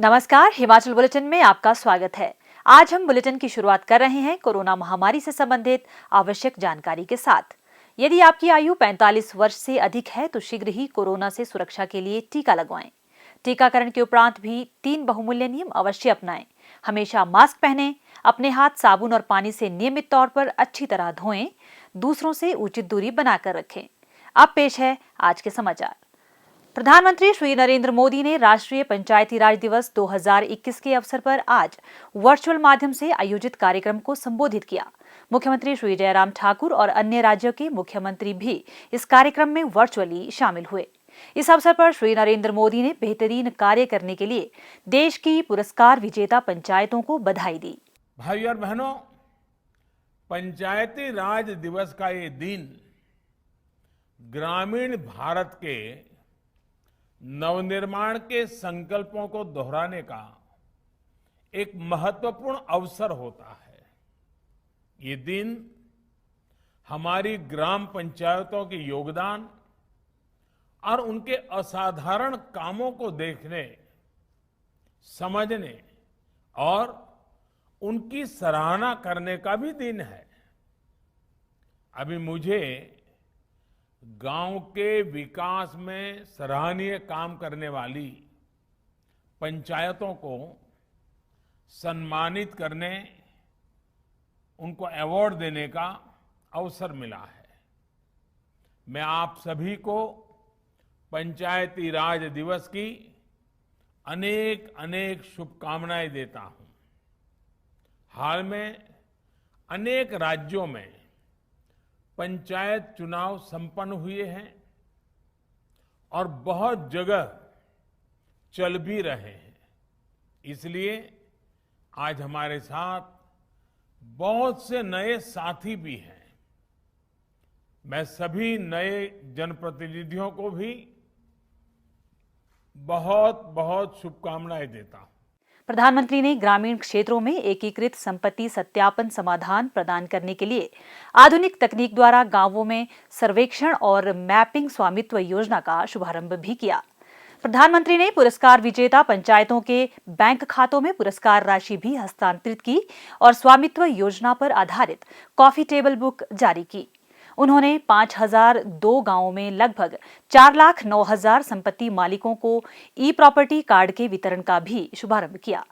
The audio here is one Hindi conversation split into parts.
नमस्कार, हिमाचल बुलेटिन में आपका स्वागत है। आज हम बुलेटिन की शुरुआत कर रहे हैं कोरोना महामारी से संबंधित आवश्यक जानकारी के साथ। यदि आपकी आयु 45 वर्ष से अधिक है तो शीघ्र ही कोरोना से सुरक्षा के लिए टीका लगवाएं। टीकाकरण के उपरांत भी 3 बहुमूल्य नियम अवश्य अपनाएं। हमेशा मास्क पहनें, अपने हाथ साबुन और पानी से नियमित तौर पर अच्छी तरह धोएं, दूसरों से उचित दूरी बनाकर रखें। अब पेश है आज के समाचार। प्रधानमंत्री श्री नरेंद्र मोदी ने राष्ट्रीय पंचायती राज दिवस 2021 के अवसर पर आज वर्चुअल माध्यम से आयोजित कार्यक्रम को संबोधित किया। मुख्यमंत्री श्री जयराम ठाकुर और अन्य राज्यों के मुख्यमंत्री भी इस कार्यक्रम में वर्चुअली शामिल हुए। इस अवसर पर श्री नरेंद्र मोदी ने बेहतरीन कार्य करने के लिए देश की पुरस्कार विजेता पंचायतों को बधाई दी। भाइयों और बहनों, पंचायती राज दिवस का ये दिन ग्रामीण भारत के नवनिर्माण के संकल्पों को दोहराने का एक महत्वपूर्ण अवसर होता है। ये दिन हमारी ग्राम पंचायतों के योगदान और उनके असाधारण कामों को देखने, समझने और उनकी सराहना करने का भी दिन है। अभी मुझे गांव के विकास में सराहनीय काम करने वाली पंचायतों को सम्मानित करने, उनको अवार्ड देने का अवसर मिला है। मैं आप सभी को पंचायती राज दिवस की अनेक अनेक शुभकामनाएं देता हूं। हाल में अनेक राज्यों में पंचायत चुनाव संपन्न हुए हैं और बहुत जगह चल भी रहे हैं। इसलिए आज हमारे साथ बहुत से नए साथी भी हैं। मैं सभी नए जनप्रतिनिधियों को भी बहुत बहुत शुभकामनाएं देता हूं। प्रधानमंत्री ने ग्रामीण क्षेत्रों में एकीकृत संपत्ति सत्यापन समाधान प्रदान करने के लिए आधुनिक तकनीक द्वारा गांवों में सर्वेक्षण और मैपिंग स्वामित्व योजना का शुभारंभ भी किया। प्रधानमंत्री ने पुरस्कार विजेता पंचायतों के बैंक खातों में पुरस्कार राशि भी हस्तांतरित की और स्वामित्व योजना पर आधारित कॉफी टेबल बुक जारी की। उन्होंने 5002 गांवों में लगभग 4,09,000 संपत्ति मालिकों को ई प्रॉपर्टी कार्ड के वितरण का भी शुभारंभ किया।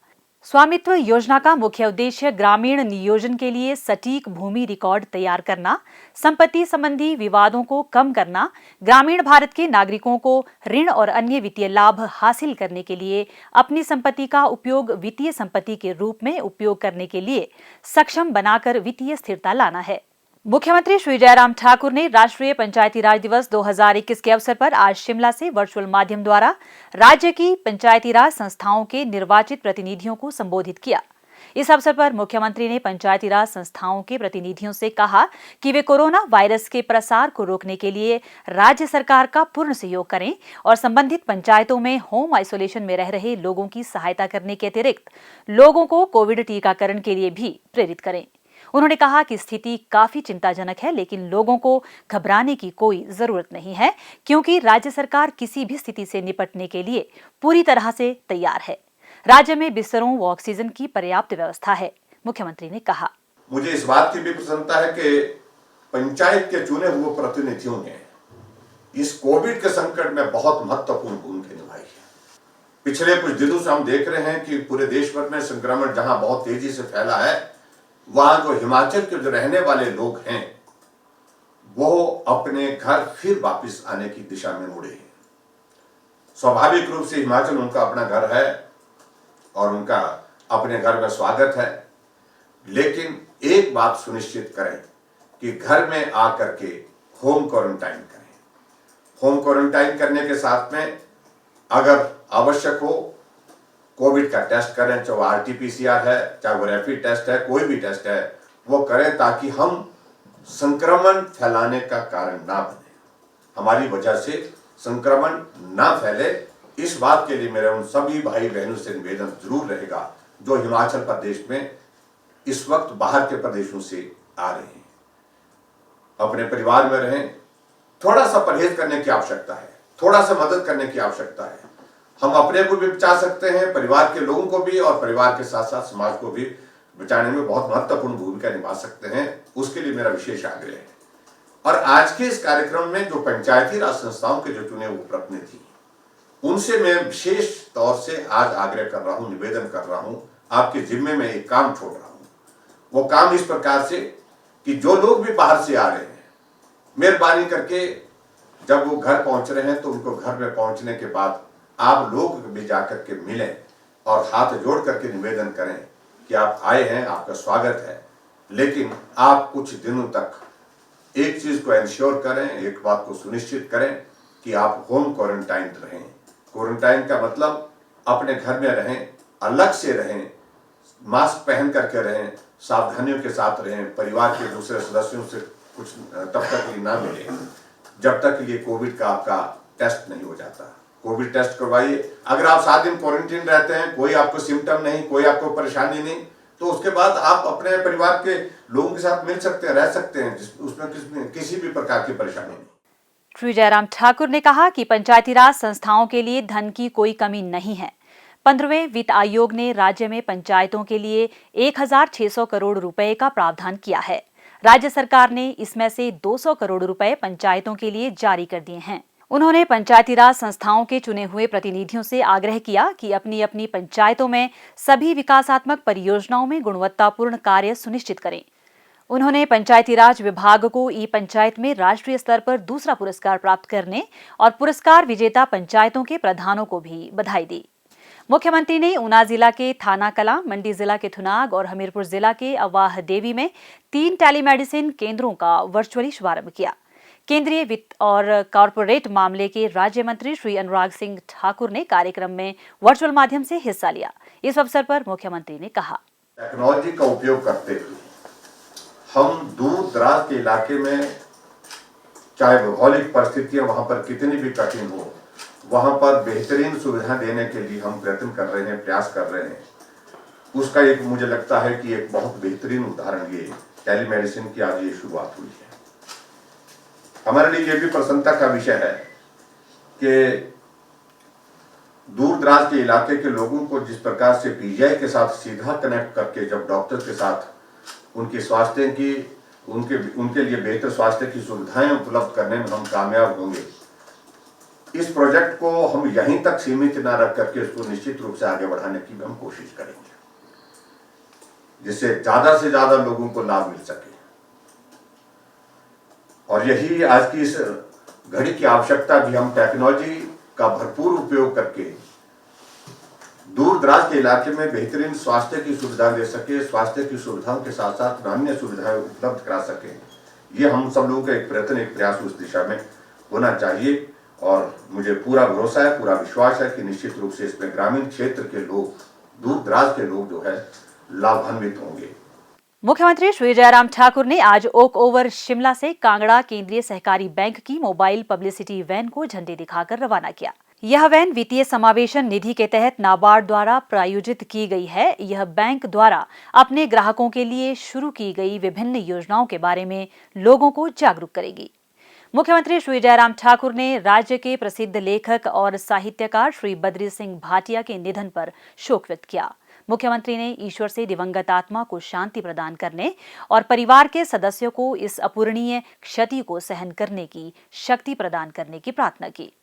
स्वामित्व योजना का मुख्य उद्देश्य ग्रामीण नियोजन के लिए सटीक भूमि रिकॉर्ड तैयार करना, संपत्ति संबंधी विवादों को कम करना, ग्रामीण भारत के नागरिकों को ऋण और अन्य वित्तीय लाभ हासिल करने के लिए अपनी संपत्ति का उपयोग वित्तीय संपत्ति के रूप में उपयोग करने के लिए सक्षम बनाकर वित्तीय स्थिरता लाना है। मुख्यमंत्री श्री जयराम ठाकुर ने राष्ट्रीय पंचायती राज दिवस 2021 के अवसर पर आज शिमला से वर्चुअल माध्यम द्वारा राज्य की पंचायती राज संस्थाओं के निर्वाचित प्रतिनिधियों को संबोधित किया। इस अवसर पर मुख्यमंत्री ने पंचायती राज संस्थाओं के प्रतिनिधियों से कहा कि वे कोरोना वायरस के प्रसार को रोकने के लिए राज्य सरकार का पूर्ण सहयोग करें और संबंधित पंचायतों में होम आइसोलेशन में रह रहे लोगों की सहायता करने के अतिरिक्त लोगों को कोविड टीकाकरण के लिए भी प्रेरित करें। उन्होंने कहा कि स्थिति काफी चिंताजनक है, लेकिन लोगों को घबराने की कोई जरूरत नहीं है, क्योंकि राज्य सरकार किसी भी स्थिति से निपटने के लिए पूरी तरह से तैयार है। राज्य में बिस्तरों व ऑक्सीजन की पर्याप्त व्यवस्था है। मुख्यमंत्री ने कहा, मुझे इस बात की भी प्रसन्नता है कि पंचायत के चुने हुए प्रतिनिधियों ने इस कोविड के संकट में बहुत महत्वपूर्ण भूमिका निभाई है। पिछले कुछ दिनों से हम देख रहे हैं कि पूरे देश भर में संक्रमण जहां बहुत तेजी से फैला है, वहां जो हिमाचल के जो रहने वाले लोग हैं वो अपने घर फिर वापस आने की दिशा में मुड़े हैं। स्वाभाविक रूप से हिमाचल उनका अपना घर है और उनका अपने घर में स्वागत है, लेकिन एक बात सुनिश्चित करें कि घर में आकर के होम क्वारंटाइन करें। होम क्वारंटाइन करने के साथ में अगर आवश्यक हो कोविड का टेस्ट करें, चाहे वो आरटीपीसीआर है, चाहे वो रैपिड टेस्ट है, कोई भी टेस्ट है वो करें, ताकि हम संक्रमण फैलाने का कारण ना बने, हमारी वजह से संक्रमण ना फैले। इस बात के लिए मेरे उन सभी भाई बहनों से निवेदन जरूर रहेगा जो हिमाचल प्रदेश में इस वक्त बाहर के प्रदेशों से आ रहे हैं। अपने परिवार में रहें, थोड़ा सा परहेज करने की आवश्यकता है, थोड़ा सा मदद करने की आवश्यकता है। हम अपने को भी बचा सकते हैं, परिवार के लोगों को भी, और परिवार के साथ साथ समाज को भी बचाने में बहुत महत्वपूर्ण भूमिका निभा सकते हैं। उसके लिए मेरा विशेष आग्रह है। और आज के इस कार्यक्रम में जो पंचायती राज संस्थाओं के जो चुने हुए प्रतिनिधि, उनसे मैं विशेष तौर से आज आग्रह कर रहा हूं, निवेदन कर रहा हूं, आपके जिम्मे में एक काम छोड़ रहा हूं। वो काम इस प्रकार से कि जो लोग भी बाहर से आ रहे हैं, मेहरबानी करके जब वो घर पहुंच रहे हैं तो उनको घर में पहुंचने के बाद आप लोग भी जाकर के मिलें और हाथ जोड़ करके निवेदन करें कि आप आए हैं, आपका स्वागत है, लेकिन आप कुछ दिनों तक एक चीज को इंश्योर करें, एक बात को सुनिश्चित करें कि आप होम क्वारंटाइन रहें। क्वारंटाइन का मतलब अपने घर में रहें, अलग से रहें, मास्क पहन करके रहें, सावधानियों के साथ रहें, परिवार के दूसरे सदस्यों से कुछ तब तक ना मिले जब तक ये कोविड का आपका टेस्ट नहीं हो जाता। कोविड टेस्ट करवाइए। अगर आप 7 दिन क्वारंटीन रहते हैं, कोई आपको सिम्टम नहीं, कोई आपको परेशानी नहीं, तो उसके बाद आप अपने परिवार के लोगों के साथ मिल सकते हैं, रह सकते हैं, उसमें किसी भी प्रकार की परेशानी नहीं। श्री जयराम ठाकुर ने कहा कि पंचायती राज संस्थाओं के लिए धन की कोई कमी नहीं है। 15वें वित्त आयोग ने राज्य में पंचायतों के लिए 1600 करोड़ रुपए का प्रावधान किया है। राज्य सरकार ने इसमें से 200 करोड़ रुपए पंचायतों के लिए जारी कर दिए हैं। उन्होंने पंचायती राज संस्थाओं के चुने हुए प्रतिनिधियों से आग्रह किया कि अपनी अपनी पंचायतों में सभी विकासात्मक परियोजनाओं में गुणवत्तापूर्ण कार्य सुनिश्चित करें। उन्होंने पंचायती राज विभाग को ई पंचायत में राष्ट्रीय स्तर पर दूसरा पुरस्कार प्राप्त करने और पुरस्कार विजेता पंचायतों के प्रधानों को भी बधाई दी। मुख्यमंत्री ने ऊना जिला के थाना कलां, मंडी जिला के थुनाग और हमीरपुर जिला के अवाह देवी में 3 टेलीमेडिसिन केंद्रों का वर्चुअली शुभारंभ किया। केंद्रीय वित्त और कॉरपोरेट मामले के राज्य मंत्री श्री अनुराग सिंह ठाकुर ने कार्यक्रम में वर्चुअल माध्यम से हिस्सा लिया। इस अवसर पर मुख्यमंत्री ने कहा, टेक्नोलॉजी का उपयोग करते हुए हम दूर दराज के इलाके में, चाहे भौगोलिक परिस्थितियां वहां पर कितनी भी कठिन हो, वहां पर बेहतरीन सुविधा देने के लिए हम प्रयत्न कर रहे हैं, प्रयास कर रहे हैं। उसका एक मुझे लगता है कि एक बहुत बेहतरीन उदाहरण ये टेलीमेडिसिन की आज ये शुरुआत हुई है। हमारे लिए ये भी प्रसन्नता का विषय है कि दूर दराज के इलाके के लोगों को जिस प्रकार से पीजीआई के साथ सीधा कनेक्ट करके जब डॉक्टर के साथ उनके स्वास्थ्य की, उनके लिए बेहतर स्वास्थ्य की सुविधाएं उपलब्ध करने में हम कामयाब होंगे, इस प्रोजेक्ट को हम यहीं तक सीमित न रख करके इसको निश्चित रूप से आगे बढ़ाने की भी हम कोशिश करेंगे, जिससे ज्यादा से ज्यादा लोगों को लाभ मिल सके। और यही आज की इस घड़ी की आवश्यकता भी, हम टेक्नोलॉजी का भरपूर उपयोग करके दूर दराज के इलाके में बेहतरीन स्वास्थ्य की सुविधा दे सके, स्वास्थ्य की सुविधाओं के साथ साथ अन्य सुविधाएं उपलब्ध करा सके। ये हम सब लोगों का एक प्रयत्न, एक प्रयास उस दिशा में होना चाहिए। और मुझे पूरा भरोसा है, पूरा विश्वास है कि निश्चित रूप से इसमें ग्रामीण क्षेत्र के लोग, दूर दराज के लोग जो है लाभान्वित होंगे। मुख्यमंत्री श्री जयराम ठाकुर ने आज ओक ओवर शिमला से कांगड़ा केंद्रीय सहकारी बैंक की मोबाइल पब्लिसिटी वैन को झंडी दिखाकर रवाना किया। यह वैन वित्तीय समावेशन निधि के तहत नाबार्ड द्वारा प्रायोजित की गई है। यह बैंक द्वारा अपने ग्राहकों के लिए शुरू की गई विभिन्न योजनाओं के बारे में लोगों को जागरूक करेगी। मुख्यमंत्री श्री जयराम ठाकुर ने राज्य के प्रसिद्ध लेखक और साहित्यकार श्री बद्री सिंह भाटिया के निधन पर शोक व्यक्त किया। मुख्यमंत्री ने ईश्वर से दिवंगत आत्मा को शांति प्रदान करने और परिवार के सदस्यों को इस अपूरणीय क्षति को सहन करने की शक्ति प्रदान करने की प्रार्थना की।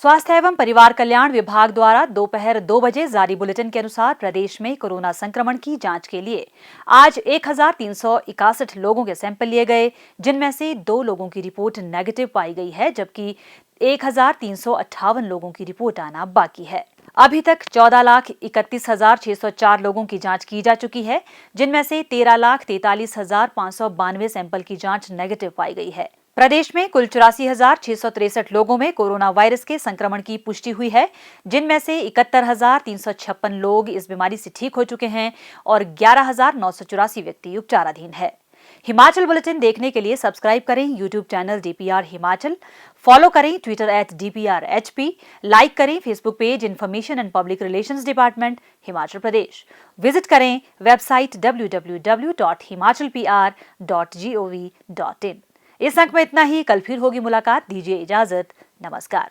स्वास्थ्य एवं परिवार कल्याण विभाग द्वारा दोपहर 2 बजे जारी बुलेटिन के अनुसार प्रदेश में कोरोना संक्रमण की जांच के लिए आज 1361 लोगों के सैंपल लिए गए, जिनमें से 2 लोगों की रिपोर्ट नेगेटिव पाई गई है, जबकि 1358 लोगों की रिपोर्ट आना बाकी है। अभी तक 14,31,604 लोगों की जांच की जा चुकी है, जिनमें से 13,43,592 सैंपल की जांच नेगेटिव पाई गई है। प्रदेश में कुल 84,663 लोगों में कोरोना वायरस के संक्रमण की पुष्टि हुई है, जिनमें से 71,356 लोग इस बीमारी से ठीक हो चुके हैं और 11,984 व्यक्ति उपचाराधीन है। हिमाचल बुलेटिन देखने के लिए सब्सक्राइब करें YouTube channel DPR Himachal, follow करें ट्विटर @DPRHP, लाइक करें Facebook page information and public relations department Himachal Pradesh, visit करें वेबसाइट www.himachalpr.gov.in। इस अंक में इतना ही। कल फिर होगी मुलाकात। दीजिए इजाजत। नमस्कार।